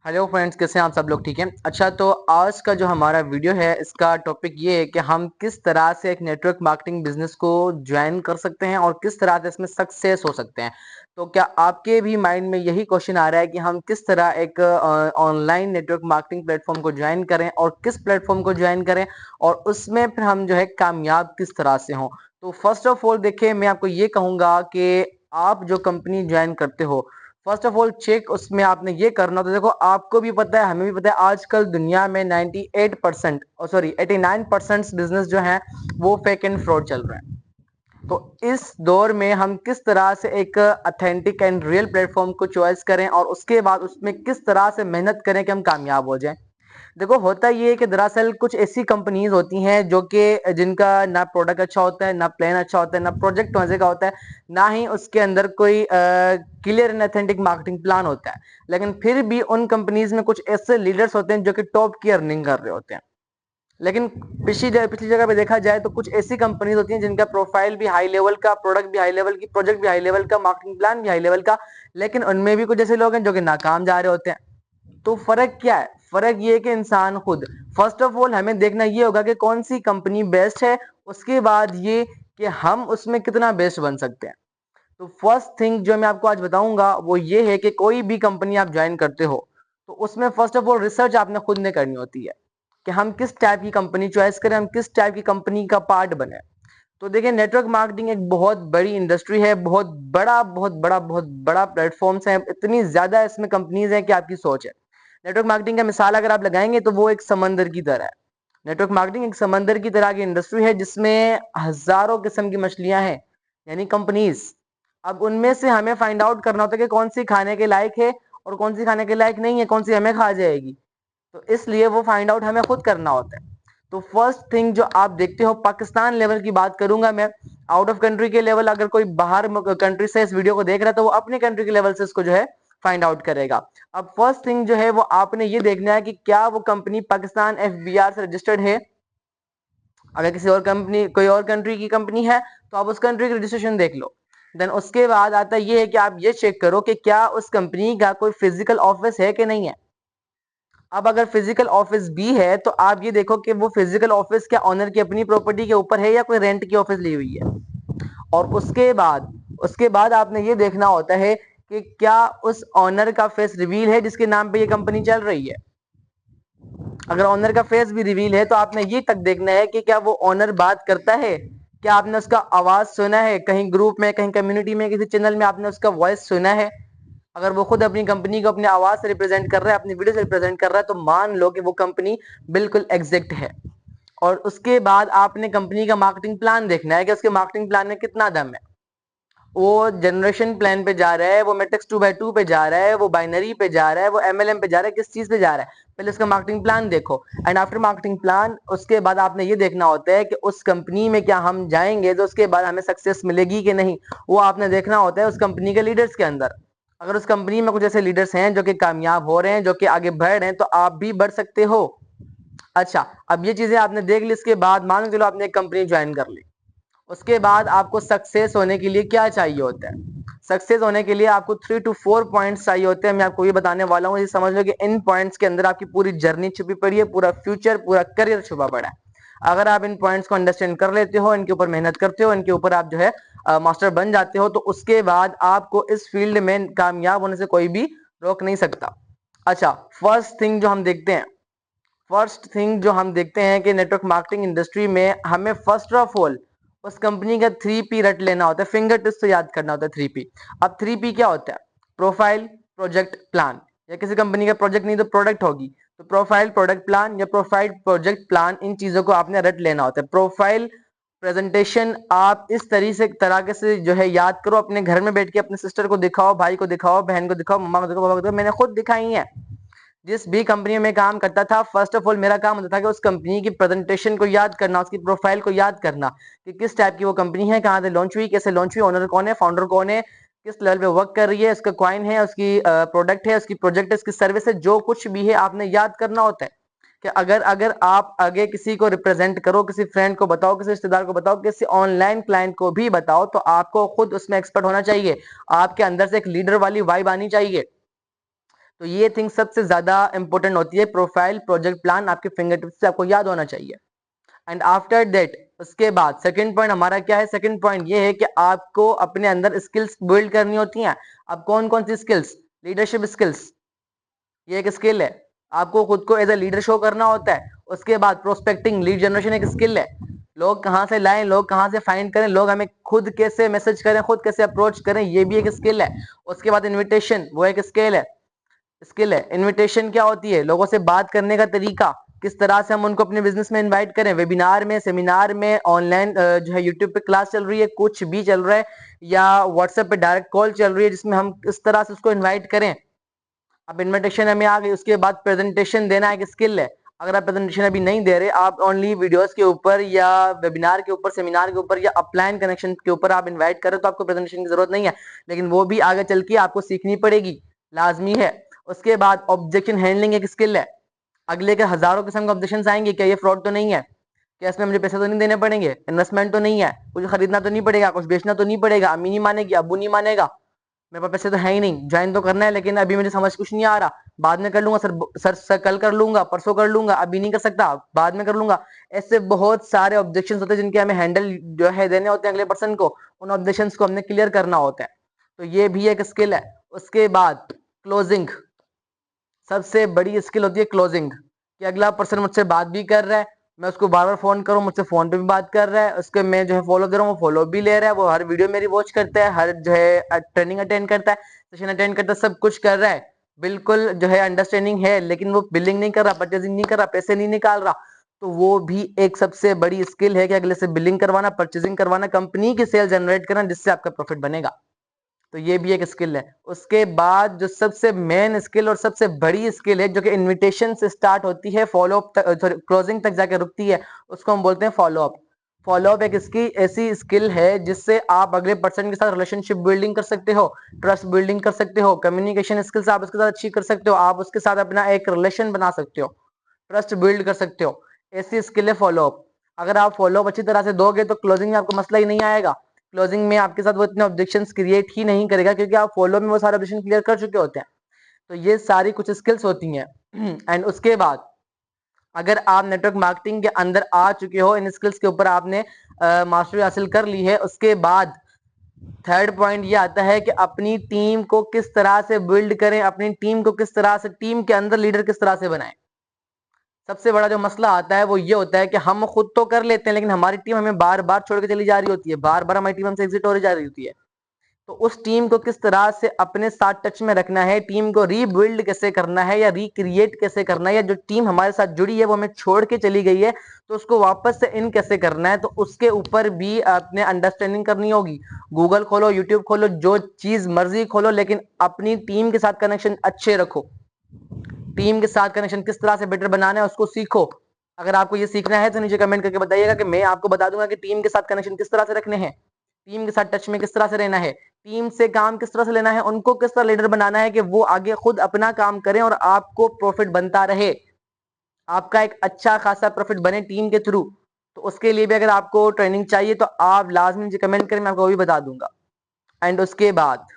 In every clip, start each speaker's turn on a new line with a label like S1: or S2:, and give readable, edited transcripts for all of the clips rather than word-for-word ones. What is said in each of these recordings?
S1: Hello friends, कैसे हैं आप सब लोग? ठीक हैं। अच्छा, तो आज का जो हमारा वीडियो है इसका टॉपिक ये है कि हम किस तरह से एक नेटवर्क मार्केटिंग बिजनेस को ज्वाइन कर सकते हैं और किस तरह से इसमें सक्सेस हो सकते हैं। तो क्या आपके भी माइंड में यही क्वेश्चन आ रहा है कि हम किस तरह एक ऑनलाइन नेटवर्क मार्केटिंग प्लेटफॉर्म को ज्वाइन करें और किस प्लेटफॉर्म को ज्वाइन करें और उसमें फिर हम जो है कामयाब किस तरह से हों? तो फर्स्ट ऑफ ऑल देखिए, मैं आपको ये कहूंगा कि आप जो कंपनी ज्वाइन करते हो, फर्स्ट ऑफ ऑल चेक उसमें आपने ये करना। तो देखो, आपको भी पता है, हमें भी पता है, आजकल दुनिया में 98% और सॉरी 89% बिजनेस जो है वो फेक एंड फ्रॉड चल रहा है। तो इस दौर में हम किस तरह से एक अथेंटिक एंड रियल प्लेटफॉर्म को चॉइस करें और उसके बाद उसमें किस तरह से मेहनत करें कि हम कामयाब हो जाएं। देखो, होता ये है कि दरअसल कुछ ऐसी कंपनीज होती हैं जो कि जिनका ना प्रोडक्ट अच्छा होता है, ना प्लान अच्छा होता है, ना प्रोजेक्ट मजे का होता है, ना ही उसके अंदर कोई clear and authentic marketing plan होता है। लेकिन फिर भी उन कंपनीज में कुछ ऐसे लीडर्स होते हैं जो कि टॉप की अर्निंग कर रहे होते हैं। लेकिन पिछली जगह पे देखा जाए तो कुछ ऐसी कंपनीज होती हैं जिनका प्रोफाइल भी हाई लेवल का, प्रोडक्ट भी हाई लेवल की, प्रोजेक्ट भी हाई लेवल का, मार्केटिंग प्लान भी हाई लेवल का, लेकिन उनमें भी कुछ ऐसे लोग हैं जो कि नाकाम जा रहे होते हैं। तो फर्क क्या है? फर्क ये है कि इंसान खुद, फर्स्ट ऑफ ऑल हमें देखना ये होगा कि कौन सी कंपनी बेस्ट है, उसके बाद ये कि हम उसमें कितना बेस्ट बन सकते हैं। तो फर्स्ट थिंग जो मैं आपको आज बताऊंगा वो ये है कि कोई भी कंपनी आप ज्वाइन करते हो तो उसमें फर्स्ट ऑफ ऑल रिसर्च आपने खुद ने करनी होती है कि हम किस टाइप की कंपनी चॉइस करें, हम किस टाइप की कंपनी का पार्ट बने। तो देखिए, नेटवर्क मार्केटिंग एक बहुत बड़ी इंडस्ट्री है, बहुत बड़ा प्लेटफॉर्म है, इतनी ज्यादा इसमें कंपनीज हैं कि आपकी सोच है। नेटवर्क मार्केटिंग का मिसाल अगर आप लगाएंगे तो वो एक समंदर की तरह है। नेटवर्क मार्केटिंग एक समंदर की तरह की इंडस्ट्री है जिसमें हजारों किस्म की मछलियां हैं, यानी कंपनीज। अब उनमें से हमें फाइंड आउट करना होता है कि कौन सी खाने के लायक है और कौन सी खाने के लायक नहीं है, कौन सी हमें खा जाएगी। तो इसलिए वो फाइंड आउट हमें खुद करना होता है। तो फर्स्ट थिंग जो आप देखते हो, पाकिस्तान लेवल की बात करूंगा मैं, आउट ऑफ कंट्री के लेवल, अगर कोई बाहर कंट्री से इस वीडियो को देख रहा है तो वो अपने कंट्री के लेवल से इसको जो है फाइंड आउट करेगा। अब फर्स्ट थिंग जो है वो आपने ये देखना है कि क्या वो कंपनी पाकिस्तान एफबीआर से रजिस्टर्ड है। अगर किसी और कंपनी, कोई और कंट्री की कंपनी है तो आप उस कंट्री की रजिस्ट्रेशन देख लो। देन उसके बाद आता ये है कि आप ये चेक करो कि क्या उस कंपनी का कोई फिजिकल ऑफिस है कि नहीं है। अब अगर फिजिकल ऑफिस भी है तो आप ये देखो कि वो फिजिकल ऑफिस क्या ऑनर की अपनी प्रॉपर्टी के ऊपर है या कोई रेंट की ऑफिस ली हुई है। और उसके बाद आपने ये देखना होता है कि क्या उस ऑनर का फेस रिवील है जिसके नाम पे ये कंपनी चल रही है। अगर ऑनर का फेस भी रिवील है तो आपने ये तक देखना है कि क्या वो ऑनर बात करता है, क्या आपने उसका आवाज सुना है कहीं ग्रुप में, कहीं कम्युनिटी में, किसी चैनल में आपने उसका वॉइस सुना है। अगर वो खुद अपनी कंपनी को अपनी आवाज से रिप्रेजेंट कर रहा है, अपनी वीडियो से रिप्रेजेंट कर रहा है, तो मान लो कि वो कंपनी बिल्कुल एग्जैक्ट है। और उसके बाद आपने कंपनी का मार्केटिंग प्लान देखना है कि उसके मार्केटिंग प्लान में कितना दम है। वो जनरेशन प्लान पे जा रहा है, वो मैट्रिक्स 2x2 पे जा रहा है, वो बाइनरी पे जा रहा है, वो एमएलएम पे जा रहा है, किस चीज पे जा रहा है, पहले उसका मार्केटिंग प्लान देखो। एंड आफ्टर मार्केटिंग प्लान उसके बाद आपने ये देखना होता है कि उस कंपनी में क्या हम जाएंगे तो उसके बाद हमें सक्सेस मिलेगी कि नहीं। वो आपने देखना होता है उस कंपनी के लीडर्स के अंदर। अगर उस कंपनी में कुछ ऐसे लीडर्स हैं जो कि कामयाब हो रहे हैं, जो कि आगे बढ़ रहे हैं, तो आप भी बढ़ सकते हो। अच्छा, अब ये चीजें आपने देख ली, इसके बाद मान लो चलो आपने एक कंपनी ज्वाइन कर ली। उसके बाद आपको सक्सेस होने के लिए क्या चाहिए होता है? सक्सेस होने के लिए आपको 3 to 4 पॉइंट्स चाहिए होते हैं। मैं आपको ये बताने वाला हूँ, ये समझ लो कि इन पॉइंट्स के अंदर आपकी पूरी जर्नी छुपी पड़ी है, पूरा फ्यूचर, पूरा करियर छुपा पड़ा है। अगर आप इन पॉइंट्स को अंडरस्टैंड कर लेते हो, इनके ऊपर मेहनत करते हो, इनके ऊपर आप जो है मास्टर बन जाते हो, तो उसके बाद आपको इस फील्ड में कामयाब होने से कोई भी रोक नहीं सकता। अच्छा, फर्स्ट थिंग जो हम देखते हैं कि नेटवर्क मार्केटिंग इंडस्ट्री में हमें फर्स्ट ऑफ ऑल उस कंपनी का 3P रट लेना होता है, फिंगर टिप्स से याद करना होता है 3P। अब 3P क्या होता है? Profile, project, plan. या किसी कंपनी का प्रोजेक्ट नहीं तो प्रोडक्ट होगी, तो प्रोफाइल, प्रोडक्ट, प्लान, या प्रोफाइल, प्रोजेक्ट, प्लान, इन चीजों को आपने रट लेना होता है। प्रोफाइल प्रेजेंटेशन आप इस तरीके से जो है याद करो, अपने घर में बैठ के अपने सिस्टर को दिखाओ, भाई को दिखाओ, बहन को दिखाओ, मम्मा को दिखाओ, पापा को दिखाओ। मैंने खुद दिखाई है। जिस भी कंपनी में काम करता था, फर्स्ट ऑफ ऑल मेरा काम होता था कि उस कंपनी की प्रेजेंटेशन को याद करना, उसकी प्रोफाइल को याद करना कि किस टाइप की वो कंपनी है, कहाँ से लॉन्च हुई, कैसे लॉन्च हुई, ओनर कौन है, फाउंडर कौन है, किस लेवल पे वर्क कर रही है, उसका क्वाइन है, उसकी प्रोडक्ट है, उसकी प्रोजेक्ट है, उसकी सर्विस है, जो कुछ भी है आपने याद करना होता है। कि अगर अगर आप आगे किसी को रिप्रेजेंट करो, किसी फ्रेंड को बताओ, किसी रिश्तेदार को बताओ, किसी ऑनलाइन क्लाइंट को भी बताओ, तो आपको खुद उसमें एक्सपर्ट होना चाहिए। आपके अंदर से एक लीडर वाली वाइब आनी चाहिए। तो ये थिंग सबसे ज्यादा इंपॉर्टेंट होती है। प्रोफाइल, प्रोजेक्ट प्लान आपके फिंगर टिप्स से आपको याद होना चाहिए। एंड आफ्टर दैट, उसके बाद सेकंड पॉइंट हमारा क्या है? सेकंड पॉइंट ये है कि आपको अपने अंदर स्किल्स बिल्ड करनी होती हैं। अब कौन कौन सी स्किल्स? लीडरशिप स्किल्स, ये एक स्किल है। आपको खुद को एज ए लीडर शो करना होता है। उसके बाद प्रोस्पेक्टिंग, लीड जनरेशन एक स्किल है। लोग कहाँ से लाएं, लोग कहाँ से फाइंड करें, लोग हमें खुद कैसे मैसेज करें, खुद कैसे अप्रोच करें, ये भी एक स्किल है। उसके बाद इनविटेशन, वो एक स्किल है। इनविटेशन क्या होती है? लोगों से बात करने का तरीका, किस तरह से हम उनको अपने बिजनेस में इनवाइट करें, वेबिनार में, सेमिनार में, ऑनलाइन जो है यूट्यूब पे क्लास चल रही है, कुछ भी चल रहा है, या व्हाट्सएप पे डायरेक्ट कॉल चल रही है, जिसमें हम किस तरह से उसको इन्वाइट करें। अब इन्विटेशन हमें आ गई, उसके बाद प्रेजेंटेशन देना एक स्किल है। अगर आप प्रेजेंटेशन अभी नहीं दे रहे, आप ओनली वीडियोस के ऊपर या वेबिनार के ऊपर, सेमिनार के ऊपर या अपलाइन कनेक्शन के ऊपर आप इनवाइट करें, तो आपको प्रेजेंटेशन की जरूरत नहीं है, लेकिन वो भी आगे चल के आपको सीखनी पड़ेगी, लाजमी है। उसके बाद ऑब्जेक्शन हैंडलिंग एक स्किल है। अगले के हजारों किस्म के ऑब्जेक्शन आएंगे, क्या ये फ्रॉड तो नहीं है, क्या इसमें मुझे पैसे तो नहीं देने पड़ेंगे, इन्वेस्टमेंट तो नहीं है, कुछ खरीदना तो नहीं पड़ेगा, कुछ बेचना तो नहीं पड़ेगा, अम्मी नहीं मानेगी, अब्बू नहीं मानेगा, मेरे पास पैसे तो है ही नहीं, ज्वाइन तो करना है लेकिन अभी मुझे समझ कुछ नहीं आ रहा, बाद में कर लूंगा सर, सर कल कर लूंगा, परसों कर लूंगा, अभी नहीं कर सकता, बाद में कर लूंगा। ऐसे बहुत सारे ऑब्जेक्शंस होते हैं जिनके हमें हैंडल जो है देने होते हैं अगले पर्सन को। उन ऑब्जेक्शंस को हमने क्लियर करना होता है, तो ये भी एक स्किल है। उसके बाद क्लोजिंग, सबसे बड़ी स्किल होती है क्लोजिंग, कि अगला पर्सन मुझसे बात भी कर रहा है, मैं उसको बार बार फोन करूं, मुझसे फोन पे भी बात कर रहा है, उसके मैं जो है फॉलो कर रहा हूँ, वो फॉलो भी ले रहा है, वो हर वीडियो मेरी वॉच करता है, हर जो है ट्रेनिंग अटेंड करता है, सेशन अटेंड करता है, सब कुछ कर रहा है, बिल्कुल जो है अंडरस्टैंडिंग है, लेकिन वो बिलिंग नहीं कर रहा, परचेजिंग नहीं कर रहा, पैसे नहीं निकाल रहा। तो वो भी एक सबसे बड़ी स्किल है कि अगले से बिलिंग करवाना, परचेजिंग करवाना, कंपनी की सेल जनरेट करना, जिससे आपका प्रॉफिट बनेगा। तो ये भी एक स्किल है। उसके बाद जो सबसे मेन स्किल और सबसे बड़ी स्किल है, जो कि इनविटेशन से स्टार्ट होती है, फॉलो अप सॉरी क्लोजिंग तक जाके रुकती है, उसको हम बोलते हैं फॉलो अप। फॉलो अप एक इसकी ऐसी स्किल है जिससे आप अगले पर्सन के साथ रिलेशनशिप बिल्डिंग कर सकते हो, ट्रस्ट बिल्डिंग कर सकते हो, कम्युनिकेशन स्किल्स आप उसके साथ अच्छी कर सकते हो, आप उसके साथ अपना एक रिलेशन बना सकते हो, ट्रस्ट बिल्ड कर सकते हो। ऐसी स्किल है फॉलो अप। अगर आप फॉलो अप अच्छी तरह से दोगे तो क्लोजिंग में आपको मसला ही नहीं आएगा। क्लोजिंग में आपके साथ वो इतने ऑब्जेक्शंस क्रिएट ही नहीं करेगा, क्योंकि आप फॉलो में वो सारे ऑब्जेक्शन क्लियर कर चुके होते हैं। तो ये सारी कुछ स्किल्स होती हैं। एंड उसके बाद अगर आप नेटवर्क मार्केटिंग के अंदर आ चुके हो, इन स्किल्स के ऊपर आपने मास्टरी हासिल कर ली है, उसके बाद थर्ड पॉइंट ये आता है कि अपनी टीम को किस तरह से बिल्ड करें, अपनी टीम को किस तरह से, टीम के अंदर लीडर किस तरह से बनाएं। सबसे बड़ा जो मसला आता है वो ये होता है कि हम खुद तो कर लेते हैं, लेकिन हमारी टीम हमें बार बार छोड़ के चली जा रही होती है, बार बार हमारी टीम हमसे एग्जिट हो जा रही होती है। तो उस टीम को किस तरह से अपने साथ टच में रखना है, टीम को रीबिल्ड कैसे करना है या रिक्रिएट कैसे करना है, या जो टीम हमारे साथ जुड़ी है वो हमें छोड़ के चली गई है, तो उसको वापस से इन कैसे करना है, तो उसके ऊपर भी आपने अंडरस्टैंडिंग करनी होगी। गूगल खोलो, यूट्यूब खोलो, जो चीज मर्जी खोलो, लेकिन अपनी टीम के साथ कनेक्शन अच्छे रखो। टीम के साथ कनेक्शन किस तरह से बेटर बनाना है उसको सीखो। अगर आपको ये सीखना है तो नीचे कमेंट करके बताइएगा कि मैं आपको बता दूंगा कि टीम के साथ कनेक्शन किस तरह से रखने हैं, टीम के साथ टच में किस तरह से रहना है, टीम से काम किस तरह से लेना है, उनको किस तरह लीडर बनाना है कि वो आगे खुद अपना काम करें और आपको प्रॉफिट बनता रहे, आपका एक अच्छा खासा प्रॉफिट बने टीम के थ्रू। तो उसके लिए भी अगर आपको ट्रेनिंग चाहिए तो आप लाजमी नीचे कमेंट करें, मैं आपको वो भी बता दूंगा। एंड उसके बाद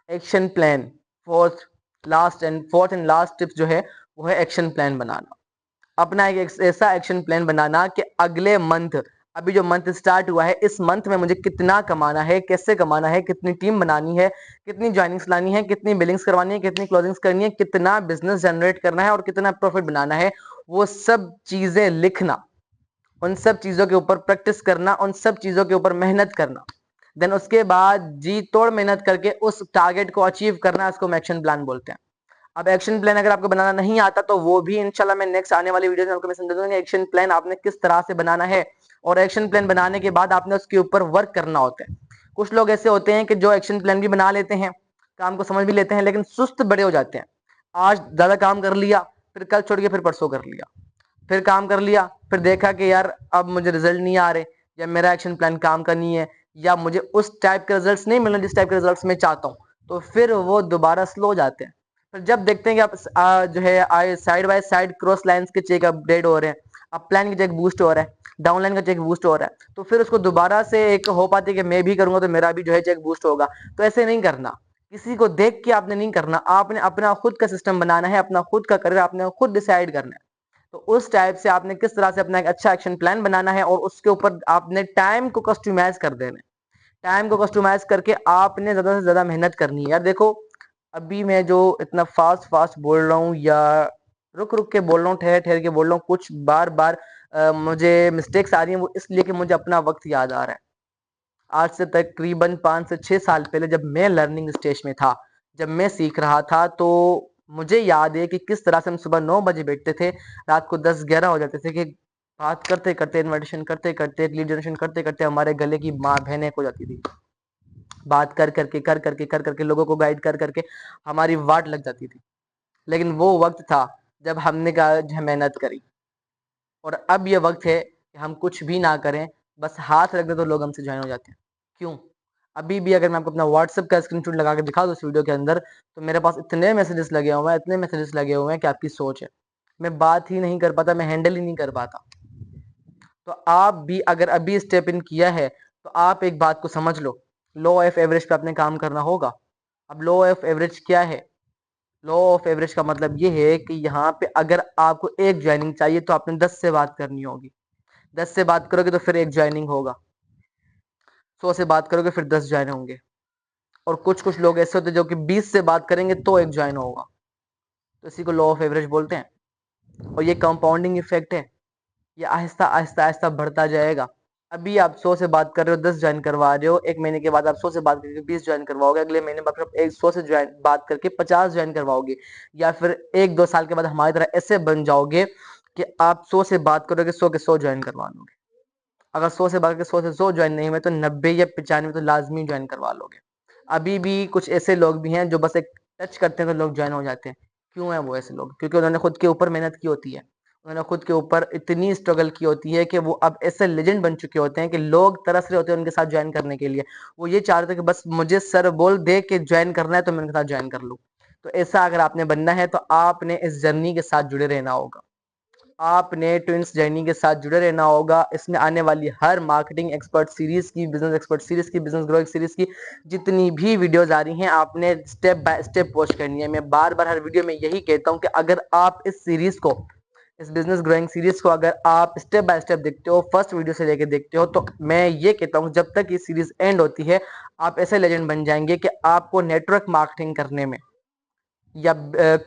S1: action plan, fourth and last tips जो है वो है एक्शन प्लान बनाना। अपना एक ऐसा एक्शन प्लान बनाना कि अगले मंथ, अभी जो मंथ स्टार्ट हुआ है, इस मंथ में मुझे कितना कमाना है, कैसे कमाना है, कितनी टीम बनानी है, कितनी ज्वाइनिंग्स लानी है, कितनी बिलिंग्स करवानी है, कितनी क्लोजिंग्स करनी है, कितना बिजनेस जनरेट करना है और कितना प्रॉफिट बनाना है, वो सब चीजें लिखना, उन सब चीजों के ऊपर प्रैक्टिस करना, उन सब चीजों के ऊपर मेहनत करना। देन उसके बाद जी तोड़ मेहनत करके उस टारगेट को अचीव करना, इसको हम एक्शन प्लान बोलते हैं। अब एक्शन प्लान अगर आपको बनाना नहीं आता तो वो भी इंशाल्लाह मैं नेक्स्ट आने वाली वीडियो में आपको मैं समझा दूंगा एक्शन प्लान आपने किस तरह से बनाना है। और एक्शन प्लान बनाने के बाद आपने उसके ऊपर वर्क करना होता है। कुछ लोग ऐसे होते हैं कि जो एक्शन प्लान भी बना लेते हैं, काम को समझ भी लेते हैं, लेकिन सुस्त बड़े हो जाते हैं। आज ज्यादा काम कर लिया, फिर कल छोड़ के फिर परसों कर लिया, फिर काम कर लिया, फिर देखा कि यार अब मुझे रिजल्ट नहीं आ रहे, या मेरा एक्शन प्लान काम का नहीं है, या मुझे उस टाइप के रिजल्ट्स नहीं मिल रहे जिस टाइप के रिजल्ट्स मैं चाहता हूँ, तो फिर वो दोबारा स्लो हो जाते हैं। फिर जब देखते हैं कि आप जो है side by side cross lines के चेक अपडेट हो रहे हैं, अप लाइन का चेक बूस्ट हो रहा है, डाउन लाइन का चेक बूस्ट हो रहा है, तो फिर उसको दोबारा से एक हो पाती है कि मैं भी करूंगा तो मेरा भी जो है चेक बूस्ट होगा। तो ऐसे नहीं करना, किसी को देख के आपने नहीं करना, आपने अपना खुद का सिस्टम बनाना है, अपना खुद का करियर आपने खुद डिसाइड करना है। तो उस टाइप से आपने किस तरह से अपना एक अच्छा एक्शन प्लान बनाना है और उसके ऊपर आपने टाइम को कस्टमाइज कर देना है। टाइम को कस्टमाइज करके आपने ज्यादा से ज्यादा मेहनत करनी है। यार देखो, अभी मैं जो इतना फास्ट फास्ट बोल रहा हूँ या रुक रुक के बोल रहा हूँ, ठहर ठहर के बोल रहा हूँ, कुछ बार बार मुझे मिस्टेक्स आ रही हैं, वो इसलिए कि मुझे अपना वक्त याद आ रहा है। आज से तकरीबन 5 से 6 साल पहले जब मैं लर्निंग स्टेज में था, जब मैं सीख रहा था, तो मुझे याद है कि किस तरह से हम सुबह 9 बजे बैठते थे, रात को 10-11 हो जाते थे, कि बात करते करते, इन्विटेशन करते करते, लीड जनरेशन करते करते हमारे गले की माँ बहन एक हो जाती थी। बात कर करके लोगों को गाइड कर करके हमारी वाट लग जाती थी। लेकिन वो वक्त था जब हमने कहा मेहनत करी, और अब ये वक्त है कि हम कुछ भी ना करें, बस हाथ रख दे तो लोग हमसे ज्वाइन हो जाते हैं। क्यों? अभी भी अगर मैं आपको अपना व्हाट्सएप का स्क्रीनशॉट लगा के दिखा दूं इस वीडियो के अंदर, तो मेरे पास इतने मैसेजेस लगे हुए हैं, इतने मैसेजेस लगे हुए हैं कि आपकी सोच है, मैं बात ही नहीं कर पाता, मैं हैंडल ही नहीं कर पाता। तो आप भी अगर अभी स्टेप इन किया है, तो आप एक बात को समझ लो, लॉ ऑफ एवरेज पे आपने काम करना होगा। अब लॉ ऑफ एवरेज क्या है? लॉ ऑफ एवरेज का मतलब ये है कि यहाँ पे अगर आपको एक ज्वाइनिंग चाहिए तो आपने 10 से बात करनी होगी। 10 से बात करोगे तो फिर एक ज्वाइनिंग होगा, 100 से बात करोगे फिर 10 ज्वाइन होंगे, और कुछ कुछ लोग ऐसे होते हैं जो कि 20 से बात करेंगे तो एक ज्वाइन होगा। तो इसी को लॉ ऑफ एवरेज बोलते हैं, और ये कंपाउंडिंग इफेक्ट है, ये आहिस्ता आहिस्ता आहिस्ता बढ़ता जाएगा। अभी आप 100 से बात कर रहे हो, 10 ज्वाइन करवा रहे हो, 1 महीने के बाद आप 100 से बात करके 20 ज्वाइन करवाओगे, अगले महीने बाद आप 100 से बात करके 50 ज्वाइन करवाओगे, या फिर 1-2 साल के बाद हमारी तरह ऐसे बन जाओगे कि आप 100 से बात करोगे, 100 के 100 ज्वाइन करवा लोगे। अगर 100 से बात करके 100 से 100 ज्वाइन नहीं हुए तो 90 या 95 तो लाजमी ज्वाइन करवा लोगे। अभी भी कुछ ऐसे लोग भी हैं जो बस एक टच करते हैं तो लोग ज्वाइन हो जाते हैं। क्यों है वो ऐसे लोग? क्योंकि उन्होंने खुद के ऊपर मेहनत की होती है, उन्होंने खुद के ऊपर इतनी स्ट्रगल की होती है कि वो अब ऐसे लेजेंड बन चुके होते हैं कि लोग तरस रहे होते हैं उनके साथ ज्वाइन करने के लिए। वो ये चाह रहे थे कि बस मुझे सर बोल दे के ज्वाइन करना है तो मैं उनके साथ ज्वाइन कर लूँ। तो ऐसा अगर आपने बनना है तो आपने इस जर्नी के साथ जुड़े रहना होगा, आपने ट्विंस जर्नी के साथ जुड़े रहना होगा। इसमें आने वाली हर मार्केटिंग एक्सपर्ट सीरीज की, बिजनेस एक्सपर्ट सीरीज की, बिजनेस ग्रोइंग सीरीज की जितनी भी वीडियोस आ रही हैं, आपने स्टेप बाय स्टेप वॉच करनी है। मैं बार बार हर वीडियो में यही कहता हूं कि अगर आप इस सीरीज को, इस बिजनेस ग्रोइंग सीरीज को अगर आप स्टेप बाय स्टेप देखते हो, फर्स्ट वीडियो से लेके देखते हो, तो मैं ये कहता हूँ जब तक ये सीरीज एंड होती है आप ऐसे लेजेंड बन जाएंगे कि आपको नेटवर्क मार्केटिंग करने में, या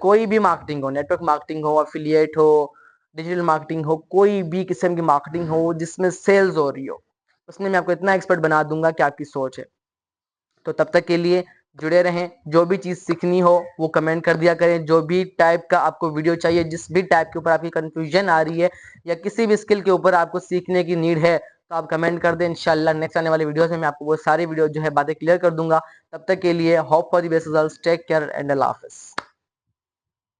S1: कोई भी मार्केटिंग हो, नेटवर्क मार्केटिंग हो, एफिलिएट हो, डिजिटल मार्केटिंग हो, कोई भी किस्म की मार्केटिंग हो जिसमें सेल्स हो रही हो, उसमें मैं आपको इतना एक्सपर्ट बना दूंगा कि आपकी सोच है। तो तब तक के लिए जुड़े रहें। जो भी चीज सीखनी हो वो कमेंट कर दिया करें, जो भी टाइप का आपको वीडियो चाहिए, जिस भी टाइप के ऊपर आपकी कंफ्यूजन आ रही है या किसी भी स्किल के ऊपर आपको सीखने की नीड है, तो आप कमेंट कर दें। इंशाल्लाह नेक्स्ट आने वाली वीडियोस में मैं आपको वो सारी वीडियो जो है बातें क्लियर कर दूंगा। तब तक के लिए hope for the best results, take care and अल्लाह हाफिज़।